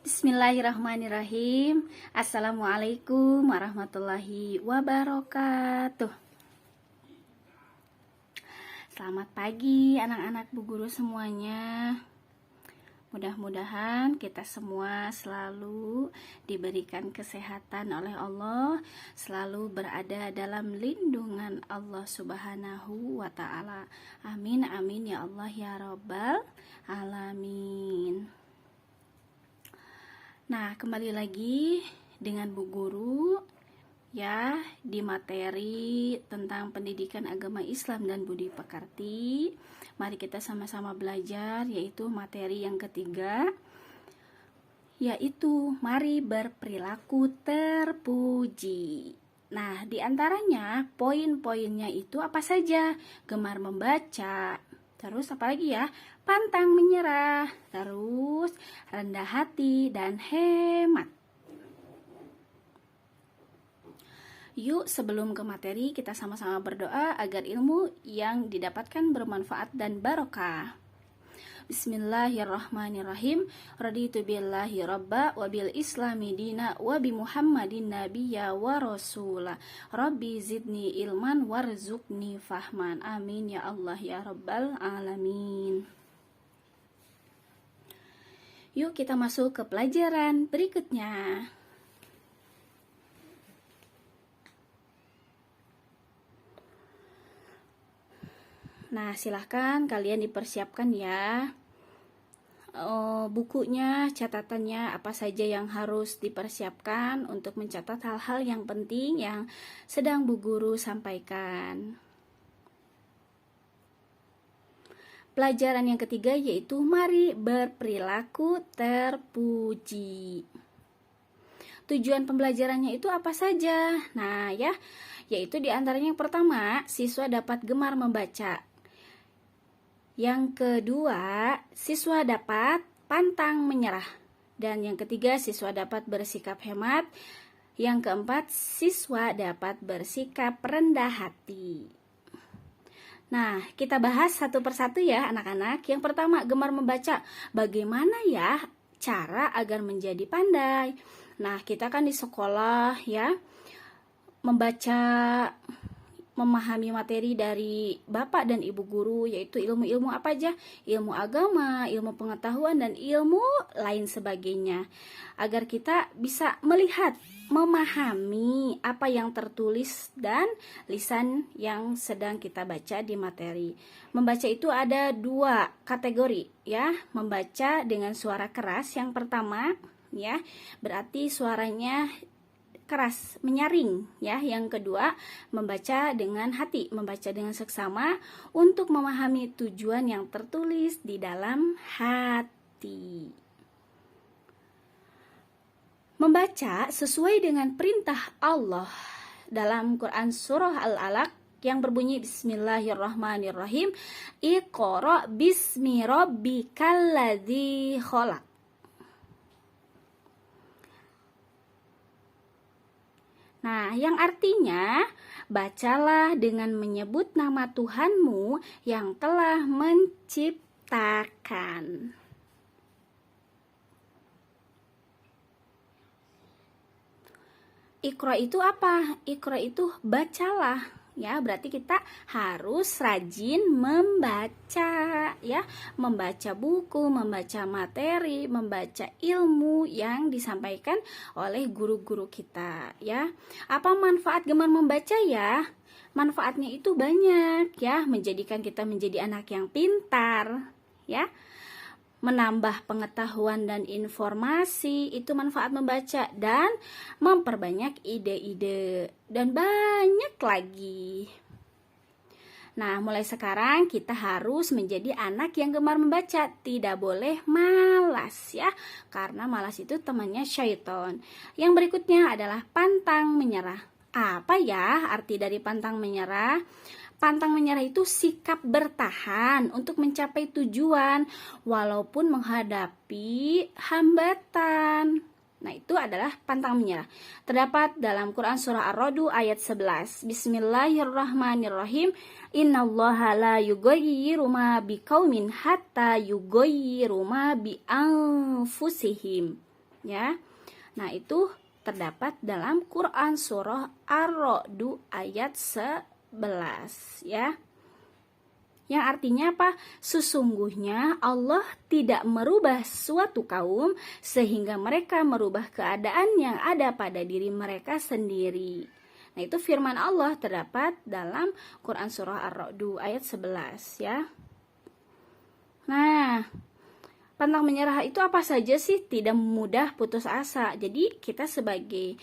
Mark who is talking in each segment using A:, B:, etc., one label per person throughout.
A: Bismillahirrahmanirrahim. Assalamualaikum warahmatullahi wabarakatuh. Selamat pagi anak-anak Bu Guru semuanya. Mudah-mudahan kita semua selalu diberikan kesehatan oleh Allah, selalu berada dalam lindungan Allah Subhanahu wa Ta'ala. Amin, amin ya Allah ya Rabbal alamin. Nah, kembali lagi dengan Bu Guru ya di materi tentang pendidikan agama Islam dan budi pekerti. Mari kita sama-sama belajar, yaitu materi yang ketiga, yaitu mari berperilaku terpuji. Nah, diantaranya poin-poinnya itu apa saja? Gemar membaca, terus apa lagi ya? Pantang menyerah, terus rendah hati dan hemat. Yuk, sebelum ke materi, kita sama-sama berdoa agar ilmu yang didapatkan bermanfaat dan barokah. Bismillahirrahmanirrahim. Raditu billahi rabba wa bil islami dina wa bi muhammadin nabiyya wa rasula. Rabbi zidni ilman warzuqni fahman. Amin ya Allah ya rabbal alamin. Yuk kita masuk ke pelajaran berikutnya. Nah, silahkan kalian dipersiapkan ya bukunya, catatannya, apa saja yang harus dipersiapkan untuk mencatat hal-hal yang penting yang sedang Bu Guru sampaikan. Pelajaran yang ketiga yaitu mari berperilaku terpuji. Tujuan pembelajarannya itu apa saja? Nah ya, yaitu diantaranya yang pertama, siswa dapat gemar membaca. Yang kedua, siswa dapat pantang menyerah. Dan yang ketiga, siswa dapat bersikap hemat. Yang keempat, siswa dapat bersikap rendah hati. Nah, kita bahas satu persatu ya anak-anak. Yang pertama, gemar membaca. Bagaimana ya cara agar menjadi pandai? Nah, kita kan di sekolah ya, membaca, memahami materi dari Bapak dan Ibu Guru, yaitu ilmu-ilmu apa aja? Ilmu agama, ilmu pengetahuan, dan ilmu lain sebagainya. Agar kita bisa melihat, memahami apa yang tertulis dan lisan yang sedang kita baca di materi. Membaca itu ada dua kategori ya. Membaca dengan suara keras yang pertama ya, berarti suaranya keras, menyaring ya. Yang kedua, membaca dengan hati, membaca dengan seksama untuk memahami tujuan yang tertulis di dalam hati. Membaca sesuai dengan perintah Allah dalam Quran surah Al-Alaq yang berbunyi Bismillahirrahmanirrahim. Iqra bismi rabbikal ladzi khalaq. Nah, yang artinya, bacalah dengan menyebut nama Tuhanmu yang telah menciptakan. Iqra itu apa? Iqra itu bacalah. Ya, berarti kita harus rajin membaca ya, membaca buku, membaca materi, membaca ilmu yang disampaikan oleh guru-guru kita ya. Apa manfaat gemar membaca ya? Manfaatnya itu banyak ya, menjadikan kita menjadi anak yang pintar ya. Menambah pengetahuan dan informasi, itu manfaat membaca, dan memperbanyak ide-ide dan banyak lagi. Nah, mulai sekarang kita harus menjadi anak yang gemar membaca, tidak boleh malas ya, karena malas itu temannya syaitan. Yang berikutnya adalah pantang menyerah. Apa ya arti dari pantang menyerah? Pantang menyerah itu sikap bertahan untuk mencapai tujuan walaupun menghadapi hambatan. Nah, itu adalah pantang menyerah. Terdapat dalam Quran surah Ar-Ra'd ayat 11. Bismillahirrahmanirrahim. Innallaha la yughayyiru ma biqaumin hatta yughayyiru ma bi anfusihim. ya. Nah, itu terdapat dalam Quran surah Ar-Ra'd ayat 11 ya. Yang artinya apa? Sesungguhnya Allah tidak merubah suatu kaum sehingga mereka merubah keadaan yang ada pada diri mereka sendiri. Nah, itu firman Allah terdapat dalam Quran surah Ar-Ra'd ayat 11 ya. Nah, pantang menyerah itu apa saja sih? Tidak mudah putus asa. Jadi kita sebagai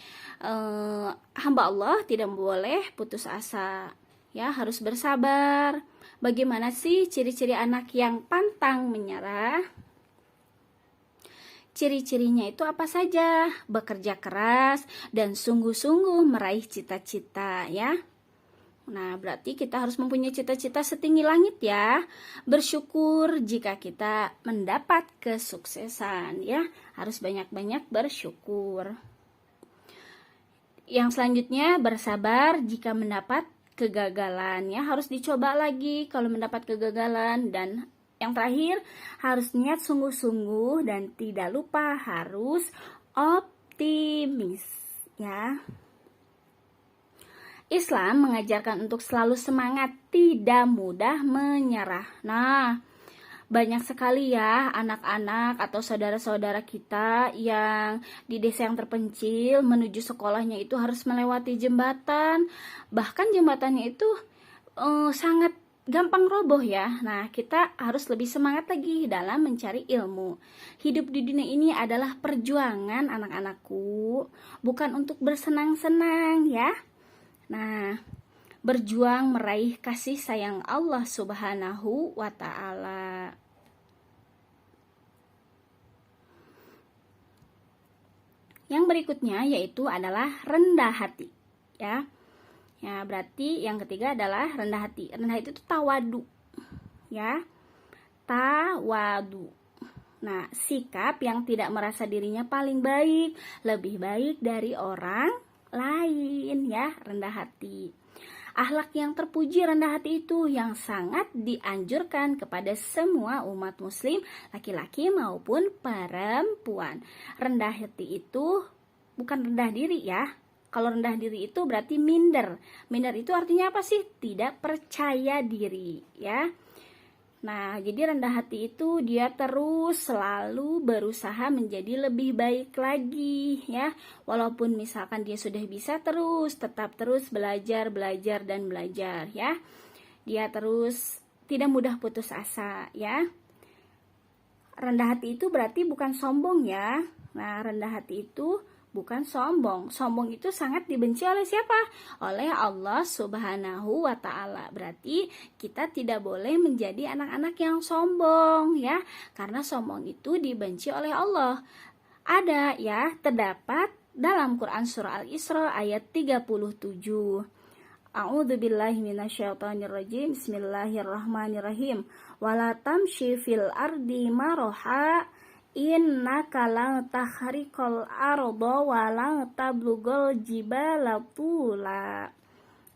A: hamba Allah tidak boleh putus asa. Ya, harus bersabar. Bagaimana sih ciri-ciri anak yang pantang menyerah? Ciri-cirinya itu apa saja? Bekerja keras dan sungguh-sungguh meraih cita-cita ya. Nah, berarti kita harus mempunyai cita-cita setinggi langit ya. Bersyukur jika kita mendapat kesuksesan ya. Harus banyak-banyak bersyukur. Yang selanjutnya, bersabar jika mendapat kegagalan ya. Harus dicoba lagi kalau mendapat kegagalan. Dan yang terakhir, harus niat sungguh-sungguh dan tidak lupa harus optimis ya. Islam mengajarkan untuk selalu semangat, tidak mudah menyerah. Nah, banyak sekali ya anak-anak atau saudara-saudara kita yang di desa yang terpencil menuju sekolahnya itu harus melewati jembatan. Bahkan jembatannya itu sangat gampang roboh ya. Nah, kita harus lebih semangat lagi dalam mencari ilmu. Hidup di dunia ini adalah perjuangan anak-anakku, bukan untuk bersenang-senang ya. Nah, berjuang meraih kasih sayang Allah Subhanahu wa ta'ala. Yang berikutnya yaitu adalah rendah hati ya. Ya, berarti yang ketiga adalah rendah hati. Rendah hati itu tawadu ya. Tawadu. Nah, sikap yang tidak merasa dirinya paling baik, lebih baik dari orang lain ya, rendah hati. Akhlak yang terpuji rendah hati itu yang sangat dianjurkan kepada semua umat muslim, laki-laki maupun perempuan. Rendah hati itu bukan rendah diri ya. Kalau rendah diri itu berarti minder. Minder itu artinya apa sih? Tidak percaya diri ya. Nah, jadi rendah hati itu dia terus selalu berusaha menjadi lebih baik lagi ya. Walaupun misalkan dia sudah bisa tetap terus belajar dan belajar ya. Dia terus tidak mudah putus asa ya. Rendah hati itu berarti bukan sombong ya. Nah, rendah hati itu bukan sombong. Sombong itu sangat dibenci oleh siapa? Oleh Allah Subhanahu wa ta'ala. Berarti kita tidak boleh menjadi anak-anak yang sombong ya. Karena sombong itu dibenci oleh Allah. Ada ya, terdapat dalam Quran surah Al-Isra ayat 37. A'udzubillahi minasyaitonirrajim. Bismillahirrahmanirrahim. Wala tamshi fil ardi maroha innaka lan tahriqal arda wa lan tablugul jibala tula.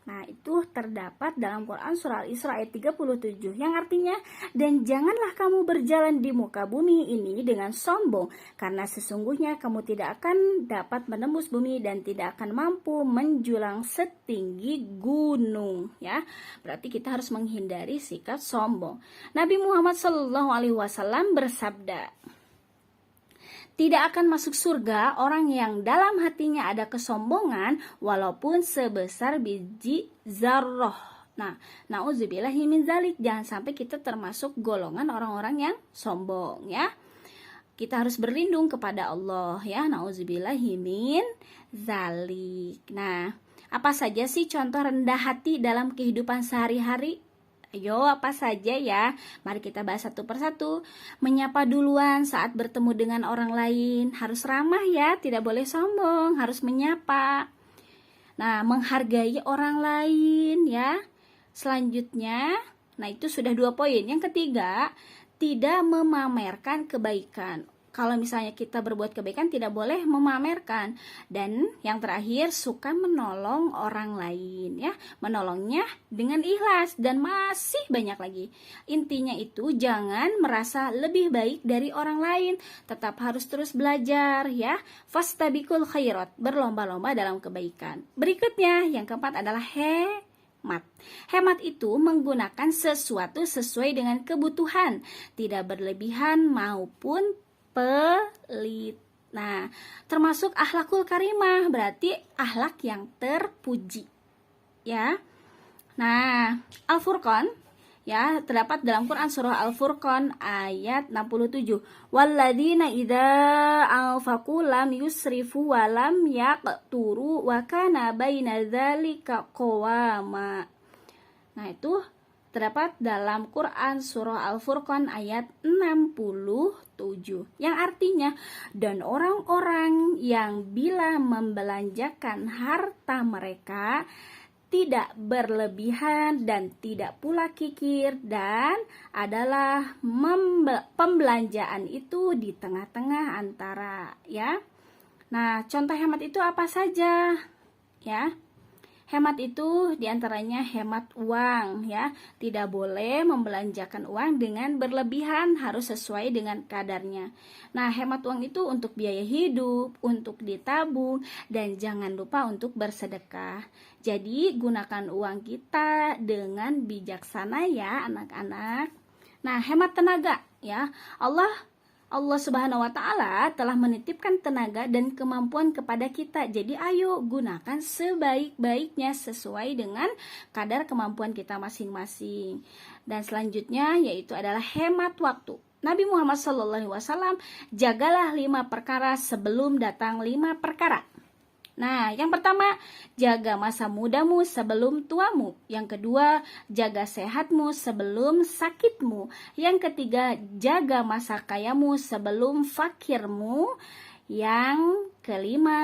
A: Nah, itu terdapat dalam Quran surah Al-Isra ayat 37 yang artinya, dan janganlah kamu berjalan di muka bumi ini dengan sombong, karena sesungguhnya kamu tidak akan dapat menembus bumi dan tidak akan mampu menjulang setinggi gunung ya. Berarti kita harus menghindari sikap sombong. Nabi Muhammad SAW bersabda, tidak akan masuk surga orang yang dalam hatinya ada kesombongan walaupun sebesar biji zarrah. Nah, nauzubillahi min zalik. Jangan sampai kita termasuk golongan orang-orang yang sombong ya. Kita harus berlindung kepada Allah ya. Nauzubillahi min zalik. Nah, apa saja sih contoh rendah hati dalam kehidupan sehari-hari? Ayo, apa saja ya? Mari kita bahas satu persatu. Menyapa duluan saat bertemu dengan orang lain. Harus ramah ya, tidak boleh sombong, harus menyapa. Nah, menghargai orang lain ya. Selanjutnya, nah itu sudah 2 poin. Yang ketiga, tidak memamerkan kebaikan. Kalau misalnya kita berbuat kebaikan tidak boleh memamerkan. Dan yang terakhir, suka menolong orang lain ya. Menolongnya dengan ikhlas dan masih banyak lagi. Intinya itu jangan merasa lebih baik dari orang lain. Tetap harus terus belajar ya. Fastabiqul khairat, berlomba-lomba dalam kebaikan. Berikutnya yang keempat adalah hemat. Hemat itu menggunakan sesuatu sesuai dengan kebutuhan, tidak berlebihan maupun pelit. Nah, termasuk akhlakul karimah, berarti akhlak yang terpuji. Ya. Nah, Al-Furqan ya, terdapat dalam Quran surah Al-Furqan ayat 67. Walladzina idza anfaqu lam yusrifu wa lam yaqturu wa kana baina dzalika qawama. Nah, itu terdapat dalam Quran surah Al-Furqan ayat 67, yang artinya, dan orang-orang yang bila membelanjakan harta mereka tidak berlebihan dan tidak pula kikir, dan adalah pembelanjaan itu di tengah-tengah antara ya. Nah, contoh hemat itu apa saja ya? Hemat itu diantaranya hemat uang ya. Tidak boleh membelanjakan uang dengan berlebihan, harus sesuai dengan kadarnya. Nah, hemat uang itu untuk biaya hidup, untuk ditabung, dan jangan lupa untuk bersedekah. Jadi gunakan uang kita dengan bijaksana ya anak-anak. Nah, hemat tenaga ya. Allah Subhanahu wa Ta'ala telah menitipkan tenaga dan kemampuan kepada kita. Jadi ayo gunakan sebaik-baiknya sesuai dengan kadar kemampuan kita masing-masing. Dan selanjutnya yaitu adalah hemat waktu. Nabi Muhammad SAW, jagalah 5 perkara sebelum datang 5 perkara. Nah, yang pertama, jaga masa mudamu sebelum tuamu. Yang kedua, jaga sehatmu sebelum sakitmu. Yang ketiga, jaga masa kayamu sebelum fakirmu. Yang kelima,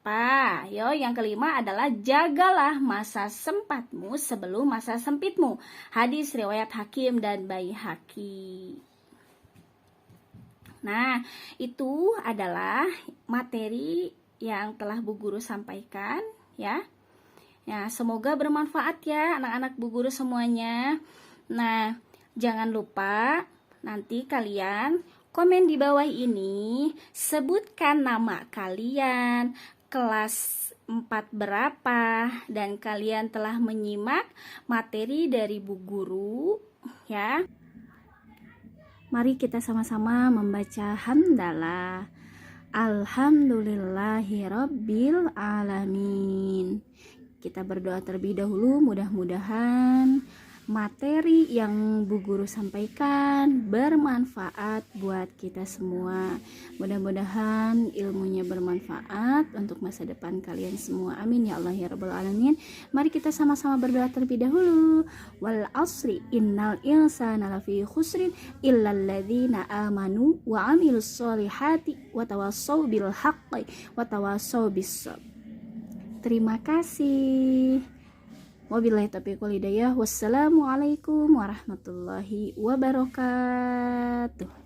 A: apa? Yang kelima adalah jagalah masa sempatmu sebelum masa sempitmu. Hadis riwayat Hakim dan Baihaqi. Nah, itu adalah materi yang telah Bu Guru sampaikan ya. Ya, semoga bermanfaat ya anak-anak Bu Guru semuanya. Nah, jangan lupa nanti kalian komen di bawah ini, sebutkan nama kalian, kelas 4 berapa, dan kalian telah menyimak materi dari Bu Guru ya. Mari kita sama-sama membaca hamdalah. Alhamdulillahirabbil alamin. Kita berdoa terlebih dahulu, mudah-mudahan materi yang Bu Guru sampaikan bermanfaat buat kita semua. Mudah-mudahan ilmunya bermanfaat untuk masa depan kalian semua. Amin ya Allah ya Rabbal alamin. Mari kita sama-sama berdoa terlebih dahulu. Wal asri innal insana lafi khusrin illal ladzina amanu wa amilus solihati wa tawassaw bil haqqi wa tawassaw bis sabr. Terima kasih. Wabillahi taufiq wal hidayah. Wassalamualaikum warahmatullahi wabarakatuh.